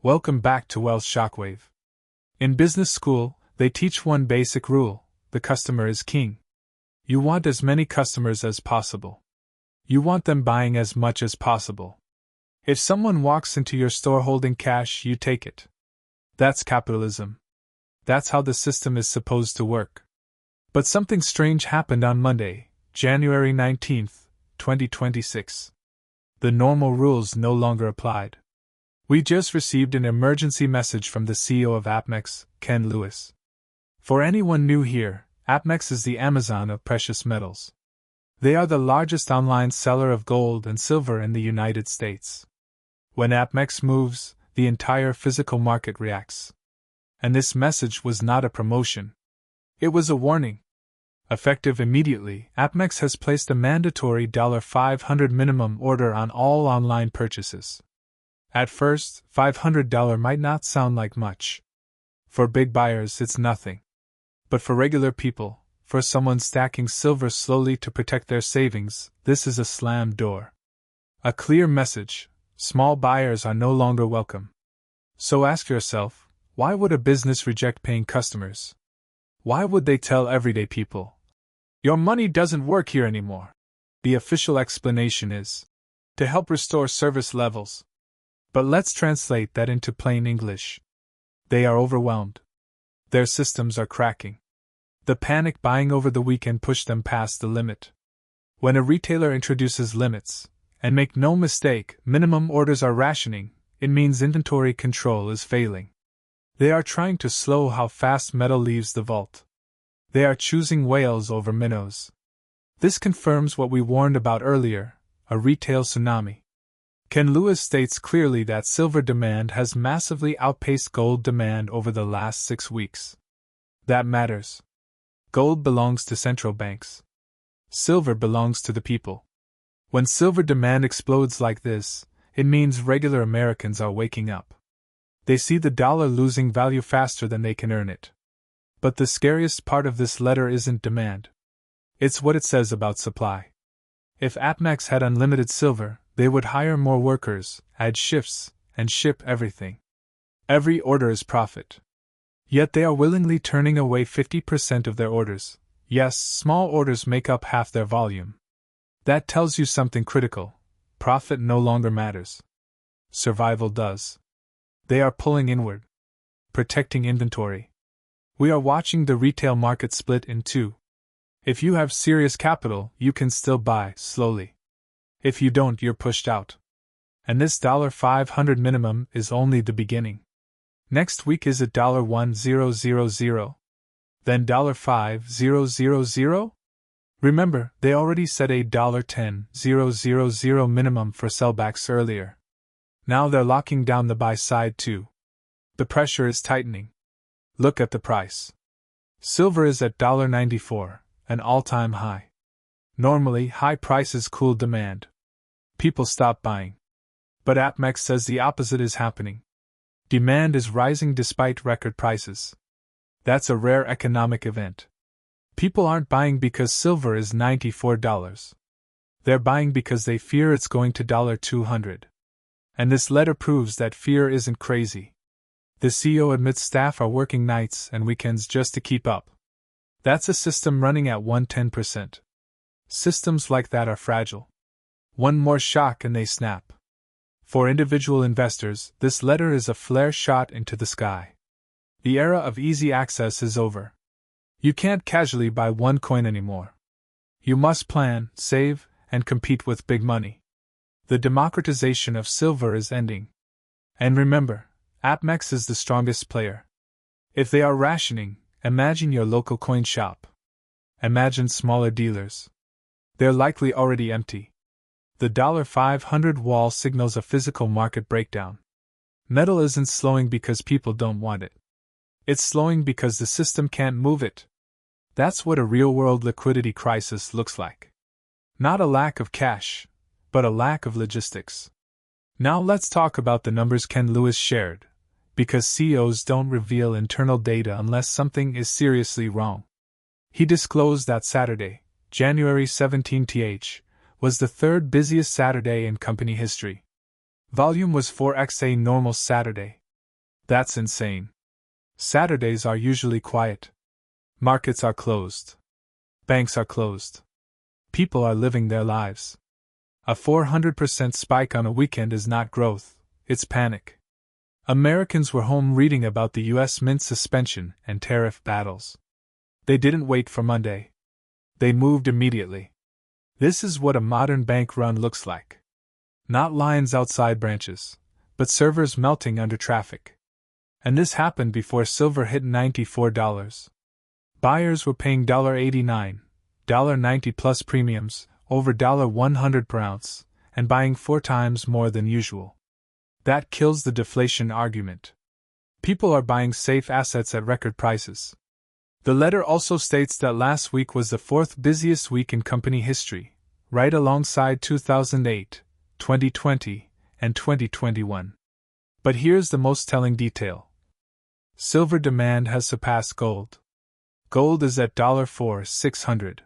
Welcome back to Wealth Shockwave. In business school, they teach one basic rule: the customer is king. You want as many customers as possible. You want them buying as much as possible. If someone walks into your store holding cash, you take it. That's capitalism. That's how the system is supposed to work. But something strange happened on Monday, January 19th, 2026. The normal rules no longer applied. We just received an emergency message from the CEO of APMEX, Ken Lewis. For anyone new here, APMEX is the Amazon of precious metals. They are the largest online seller of gold and silver in the United States. When APMEX moves, the entire physical market reacts. And this message was not a promotion. It was a warning. Effective immediately, APMEX has placed a mandatory $500 minimum order on all online purchases. At first, $500 might not sound like much. For big buyers, it's nothing. But for regular people, for someone stacking silver slowly to protect their savings, this is a slammed door. A clear message: small buyers are no longer welcome. So ask yourself, why would a business reject paying customers? Why would they tell everyday people, your money doesn't work here anymore? The official explanation is to help restore service levels. But let's translate that into plain English. They are overwhelmed. Their systems are cracking. The panic buying over the weekend pushed them past the limit. When a retailer introduces limits, and make no mistake, minimum orders are rationing, it means inventory control is failing. They are trying to slow how fast metal leaves the vault. They are choosing whales over minnows. This confirms what we warned about earlier: a retail tsunami. Ken Lewis states clearly that silver demand has massively outpaced gold demand over the last 6 weeks. That matters. Gold belongs to central banks. Silver belongs to the people. When silver demand explodes like this, it means regular Americans are waking up. They see the dollar losing value faster than they can earn it. But the scariest part of this letter isn't demand. It's what it says about supply. If APMEX had unlimited silver, they would hire more workers, add shifts, and ship everything. Every order is profit. Yet they are willingly turning away 50% of their orders. Yes, small orders make up half their volume. That tells you something critical. Profit no longer matters. Survival does. They are pulling inward. Protecting inventory. We are watching the retail market split in two. If you have serious capital, you can still buy slowly. If you don't, you're pushed out. And this $500 minimum is only the beginning. Next week is it $1,000, then $5,000? Remember, they already set a $10,000 minimum for sellbacks earlier. Now they're locking down the buy side too. The pressure is tightening. Look at the price. Silver is at $94, an all-time high. Normally, high prices cool demand. People stop buying. But APMEX says the opposite is happening. Demand is rising despite record prices. That's a rare economic event. People aren't buying because silver is $94. They're buying because they fear it's going to $200. And this letter proves that fear isn't crazy. The CEO admits staff are working nights and weekends just to keep up. That's a system running at 110%. Systems like that are fragile. One more shock and they snap. For individual investors, this letter is a flare shot into the sky. The era of easy access is over. You can't casually buy one coin anymore. You must plan, save, and compete with big money. The democratization of silver is ending. And remember, APMEX is the strongest player. If they are rationing, imagine your local coin shop. Imagine smaller dealers. They're likely already empty. The $500 wall signals a physical market breakdown. Metal isn't slowing because people don't want it. It's slowing because the system can't move it. That's what a real-world liquidity crisis looks like. Not a lack of cash, but a lack of logistics. Now let's talk about the numbers Ken Lewis shared, because CEOs don't reveal internal data unless something is seriously wrong. He disclosed that Saturday, January 17th, was the third busiest Saturday in company history. Volume was 4x a normal Saturday, That's insane. Saturdays are usually quiet. Markets are closed. Banks are closed. People are living their lives. A 400% spike on a weekend is not growth, it's panic. Americans were home reading about the U.S. Mint suspension and tariff battles. They didn't wait for Monday. They moved immediately. This is what a modern bank run looks like. Not lines outside branches, but servers melting under traffic. And this happened before silver hit $94. Buyers were paying $89, $90 plus premiums, over $100 per ounce, and buying 4 times more than usual. That kills the deflation argument. People are buying safe assets at record prices. The letter also states that last week was the 4th busiest week in company history, right alongside 2008, 2020, and 2021. But here's the most telling detail. Silver demand has surpassed gold. Gold is at $4,600.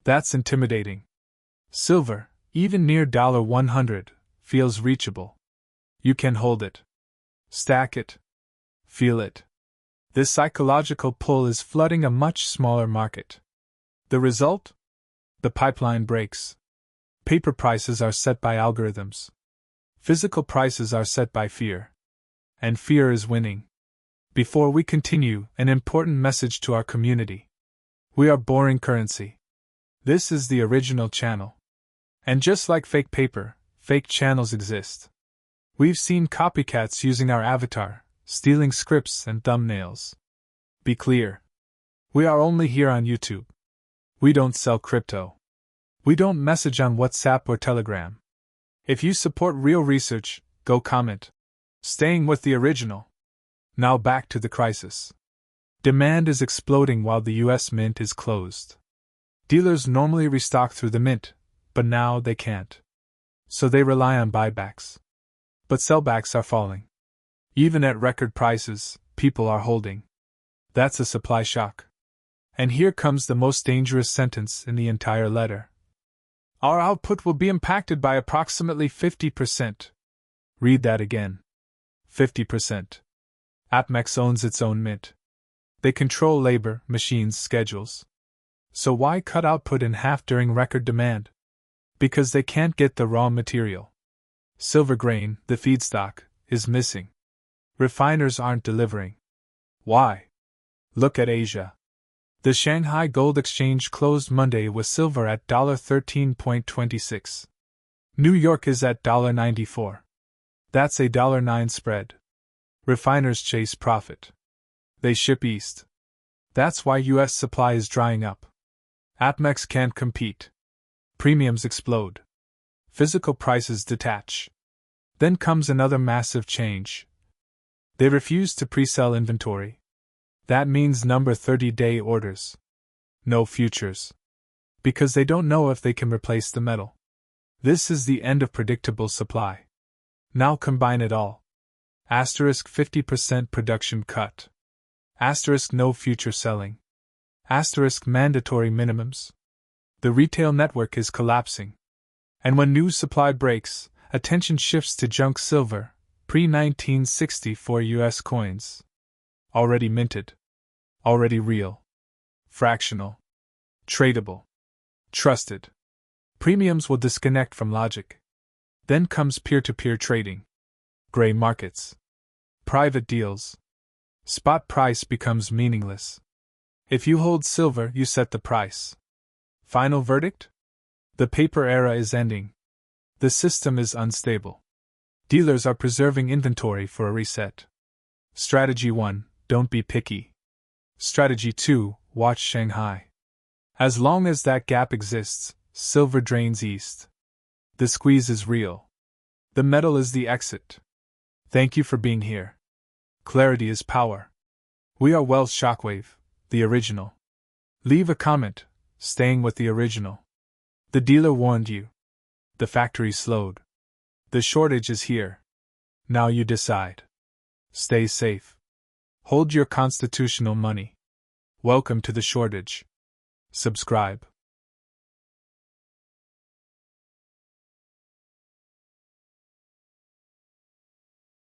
That's intimidating. Silver, even near $100, feels reachable. You can hold it. Stack it. Feel it. This psychological pull is flooding a much smaller market. The result? The pipeline breaks. Paper prices are set by algorithms. Physical prices are set by fear. And fear is winning. Before we continue, an important message to our community. We are boring currency. This is the original channel. And just like fake paper, fake channels exist. We've seen copycats using our avatar, stealing scripts and thumbnails. Be clear. We are only here on YouTube. We don't sell crypto. We don't message on WhatsApp or Telegram. If you support real research, go comment. Staying with the original. Now back to the crisis. Demand is exploding while the US Mint is closed. Dealers normally restock through the Mint, but now they can't. So they rely on buybacks. But sellbacks are falling. Even at record prices, people are holding. That's a supply shock. And here comes the most dangerous sentence in the entire letter. Our output will be impacted by approximately 50%. Read that again. 50%. APMEX owns its own mint. They control labor, machines, schedules. So why cut output in half during record demand? Because they can't get the raw material. Silver grain, the feedstock, is missing. Refiners aren't delivering. Why? Look at Asia. The Shanghai Gold Exchange closed Monday with silver at $13.26. New York is at $94. That's a $9 spread. Refiners chase profit. They ship east. That's why U.S. supply is drying up. APMEX can't compete. Premiums explode. Physical prices detach. Then comes another massive change. They refuse to pre-sell inventory. That means number 30-day orders. No futures. Because they don't know if they can replace the metal. This is the end of predictable supply. Now combine it all. Asterisk 50% production cut. Asterisk no future selling. Asterisk mandatory minimums. The retail network is collapsing. And when new supply breaks, attention shifts to junk silver, pre-1964 US coins. Already minted. Already real. Fractional. Tradable. Trusted. Premiums will disconnect from logic. Then comes peer-to-peer trading. Gray markets. Private deals. Spot price becomes meaningless. If you hold silver, you set the price. Final verdict? The paper era is ending. The system is unstable. Dealers are preserving inventory for a reset. Strategy 1, don't be picky. Strategy 2, watch Shanghai. As long as that gap exists, silver drains east. The squeeze is real. The metal is the exit. Thank you for being here. Clarity is power. We are Wells Shockwave, the original. Leave a comment, staying with the original. The dealer warned you. The factory slowed. The shortage is here. Now you decide. Stay safe. Hold your constitutional money. Welcome to the shortage. Subscribe.